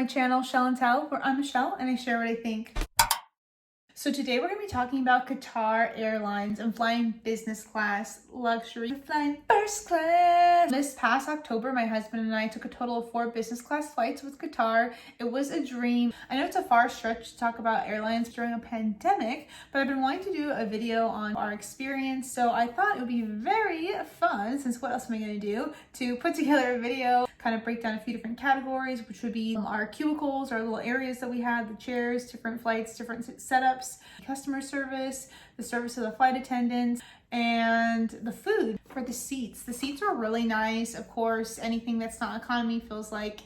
channel Shell and Tell, where I'm Michelle and I share what I think. So today we're going to be talking about Qatar Airlines and flying business class, luxury, flying first class. This past October, my husband and I took a total of 4 business class flights with Qatar. It was a dream. I know it's a far stretch to talk about airlines during a pandemic, but I've been wanting to do a video on our experience. So I thought it would be very fun, since what else am I going to do, to put together a video, kind of break down a few different categories, which would be our cubicles, our little areas that we had, the chairs, different flights, different setups, customer service, the service of the flight attendants, and the food. For the seats were really nice. Of course, anything that's not economy feels like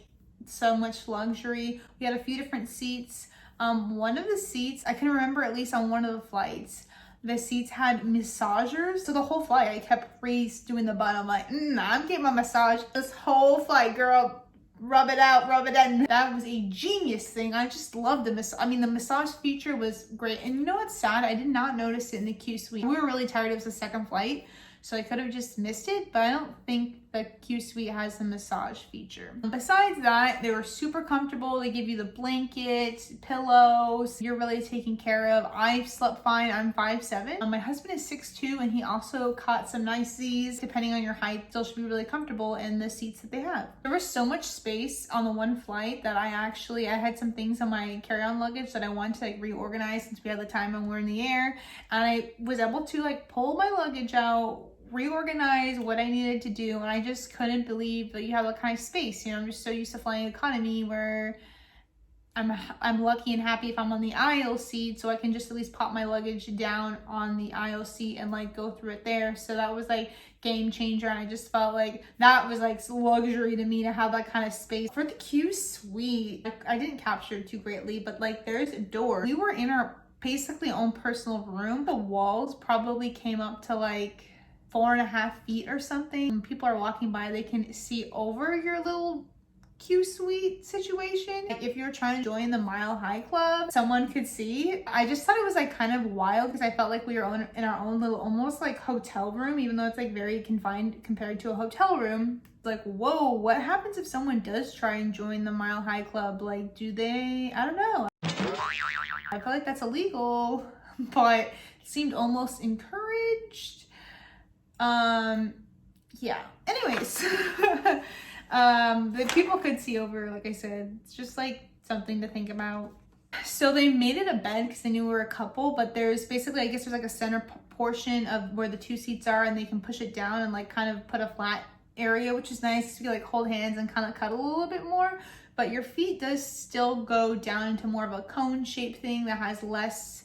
so much luxury. We had a few different seats. One of the seats, I can remember at least on one of the flights, the seats had massagers. So the whole flight, I kept doing the butt. I'm like, I'm getting my massage this whole flight, girl. Rub it out, rub it in. That was a genius thing. I just loved the massage. I mean, the massage feature was great. And you know what's sad? I did not notice it in the Q suite. We were really tired. It was the second flight, so I could have just missed it, but I don't think the Q suite has the massage feature. Besides that, they were super comfortable. They give you the blankets, pillows. You're really taken care of. I slept fine. I'm 5'7". My husband is 6'2", and he also caught some nice Z's. Depending on your height, still should be really comfortable in the seats that they have. There was so much space on the one flight that I had some things on my carry-on luggage that I wanted to reorganize since we had the time and we're in the air. And I was able to pull my luggage out, reorganize what I needed to do, and I just couldn't believe that you have that kind of space. I'm just so used to flying economy where I'm lucky and happy if I'm on the aisle seat, so I can just at least pop my luggage down on the aisle seat and go through it there. So that was game changer, and I just felt like that was luxury to me to have that kind of space. For the Q suite, I didn't capture it too greatly, but there's a door. We were in our basically own personal room. The walls probably came up to 4.5 feet or something. When people are walking by, they can see over your little Q suite situation. If you're trying to join the Mile High Club, someone could see. I just thought it was kind of wild because I felt like we were in our own little almost hotel room, even though it's very confined compared to a hotel room. Whoa, what happens if someone does try and join the Mile High Club? Do they? I don't know. I feel like that's illegal, but it seemed almost encouraged. Yeah, anyways, the people could see over, like I said. It's just something to think about. So they made it a bed because they knew we were a couple, but there's basically, I guess there's a center portion of where the 2 seats are, and they can push it down and kind of put a flat area, which is nice to hold hands and kind of cuddle a little bit more. But your feet does still go down into more of a cone shaped thing that has less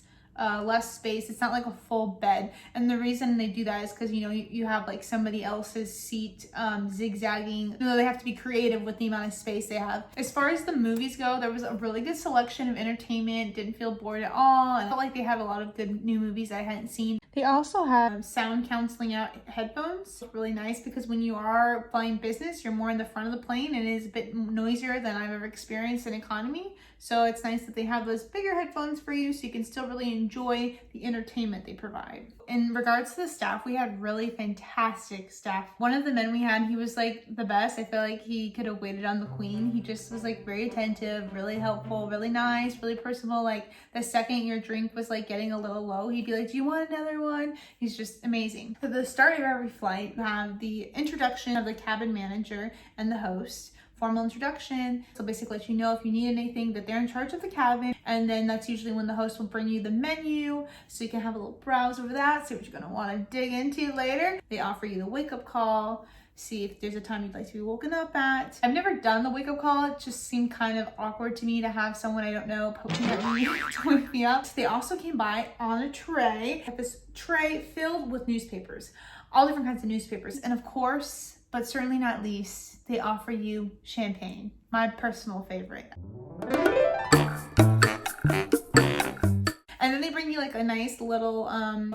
space. It's not a full bed, and the reason they do that is because you have somebody else's seat zigzagging. They have to be creative with the amount of space they have. As far as the movies go, there was a really good selection of entertainment. Didn't feel bored at all, and I felt like they had a lot of good new movies I hadn't seen. They also have sound canceling out headphones. Really nice, because when you are flying business, you're more in the front of the plane and it is a bit noisier than I've ever experienced in economy. So it's nice that they have those bigger headphones for you so you can still really enjoy the entertainment they provide. In regards to the staff, we had really fantastic staff. One of the men we had, he was the best. I feel like he could have waited on the queen. He just was very attentive, really helpful, really nice, really personable. The second your drink was getting a little low, he'd be do you want another one? He's just amazing. For the start of every flight, we have the introduction of the cabin manager and the host. Formal introduction. So basically let you know if you need anything, that they're in charge of the cabin. And then that's usually when the host will bring you the menu, so you can have a little browse over that, see what you're gonna wanna dig into later. They offer you the wake-up call, see if there's a time you'd like to be woken up at. I've never done the wake-up call. It just seemed kind of awkward to me to have someone I don't know poking at me to wake me up. They also came by on a tray. This tray filled with newspapers, all different kinds of newspapers. And of course, but certainly not least, they offer you champagne, my personal favorite. And then they bring you a nice little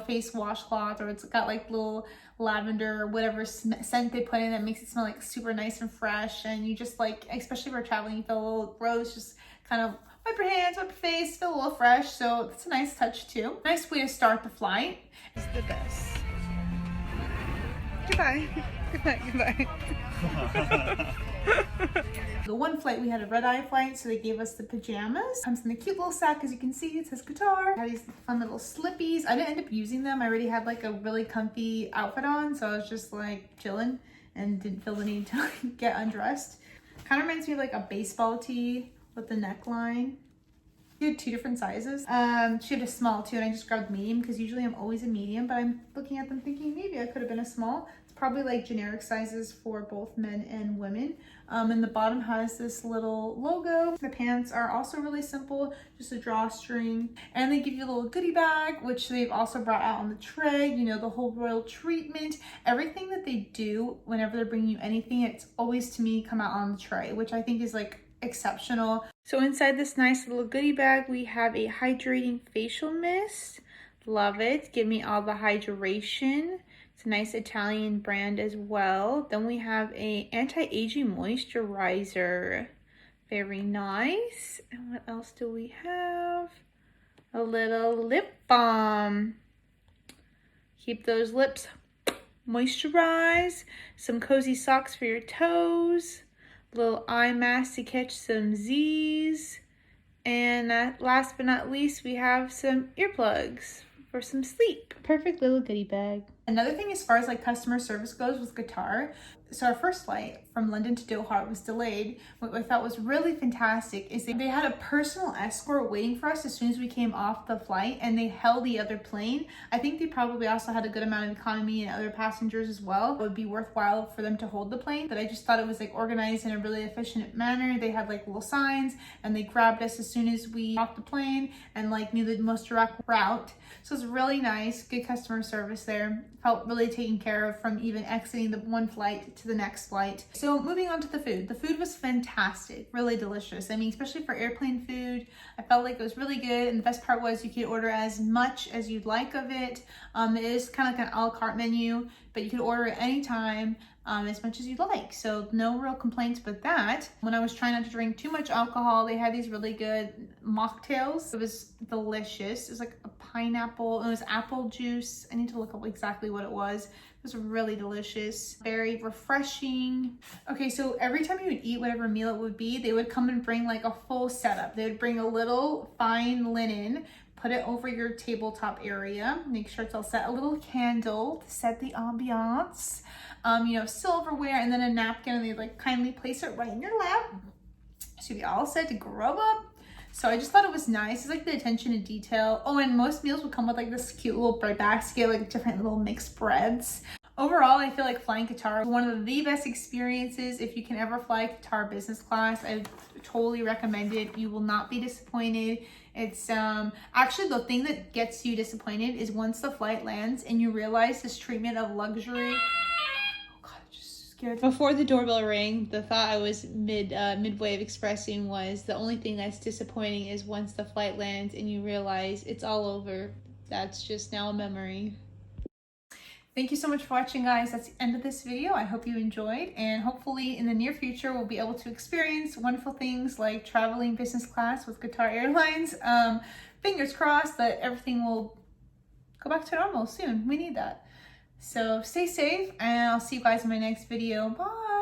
face washcloth, or it's got little lavender or whatever scent they put in that makes it smell super nice and fresh. And you just especially if we're traveling, you feel a little gross, just kind of wipe your hands, wipe your face, feel a little fresh. So it's a nice touch too. Nice way to start the flight. It's the best. Goodbye. Goodbye. Goodbye. The one flight we had a red-eye flight, so they gave us the pajamas. Comes in a cute little sack, as you can see. It says Qatar. I had these fun little slippies. I didn't end up using them. I already had like a really comfy outfit on, so I was just like chilling and didn't feel the need to get undressed. Kind of reminds me of like a baseball tee with the neckline. She had 2 different sizes. She had a small too, and I just grabbed medium because usually I'm always a medium, but I'm looking at them thinking maybe I could have been a small. It's probably like generic sizes for both men and women. And the bottom has this little logo. The pants are also really simple, just a drawstring. And they give you a little goodie bag, which they've also brought out on the tray. You know, the whole royal treatment. Everything that they do, whenever they're bringing you anything, it's always to me come out on the tray, which I think is like exceptional. So inside this nice little goodie bag, we have a hydrating facial mist. Love it. Give me all the hydration. It's a nice Italian brand as well. Then we have a anti-aging moisturizer. Very nice. And what else do we have? A little lip balm. Keep those lips moisturized. Some cozy socks for your toes. Little eye mask to catch some Z's. And last but not least, we have some earplugs for some sleep. Perfect little goodie bag. Another thing as far as like customer service goes with Qatar, so our first flight from London to Doha was delayed. What I thought was really fantastic is they had a personal escort waiting for us as soon as we came off the flight, and they held the other plane. I think they probably also had a good amount of economy and other passengers as well. It would be worthwhile for them to hold the plane, but I just thought it was like organized in a really efficient manner. They had like little signs, and they grabbed us as soon as we off the plane and like knew the most direct route. So it's really nice, good customer service there. Felt really taken care of from even exiting the one flight to the next flight. So moving on to the food. The food was fantastic, really delicious. I mean, especially for airplane food, I felt like it was really good. And the best part was you could order as much as you'd like of it. It is kind of like an a la carte menu, but you could order it anytime. As much as you'd like. So no real complaints with that. When I was trying not to drink too much alcohol, they had these really good mocktails. It was delicious. It was like a pineapple, it was apple juice. I need to look up exactly what it was. It was really delicious, very refreshing. Okay, so every time you would eat whatever meal it would be, they would come and bring like a full setup. They would bring a little fine linen, put it over your tabletop area, make sure it's all set, a little candle to set the ambiance. You know, silverware, and then a napkin, and they like kindly place it right in your lap. So you'll be all set to grub up. So I just thought it was nice. It's like the attention to detail. Oh, and most meals would come with like this cute little bread basket, like different little mixed breads. Overall, I feel like flying Qatar is one of the best experiences. If you can ever fly Qatar business class, I totally recommend it. You will not be disappointed. It's actually the thing that gets you disappointed is once the flight lands and you realize this treatment of luxury. Before the doorbell rang, the thought I was midway of expressing was the only thing that's disappointing is once the flight lands and you realize it's all over. That's just now a memory. Thank you so much for watching, guys. That's the end of this video. I hope you enjoyed, and hopefully in the near future we'll be able to experience wonderful things like traveling business class with Qatar Airlines. Fingers crossed that everything will go back to normal soon. We need that. So stay safe, and I'll see you guys in my next video. Bye!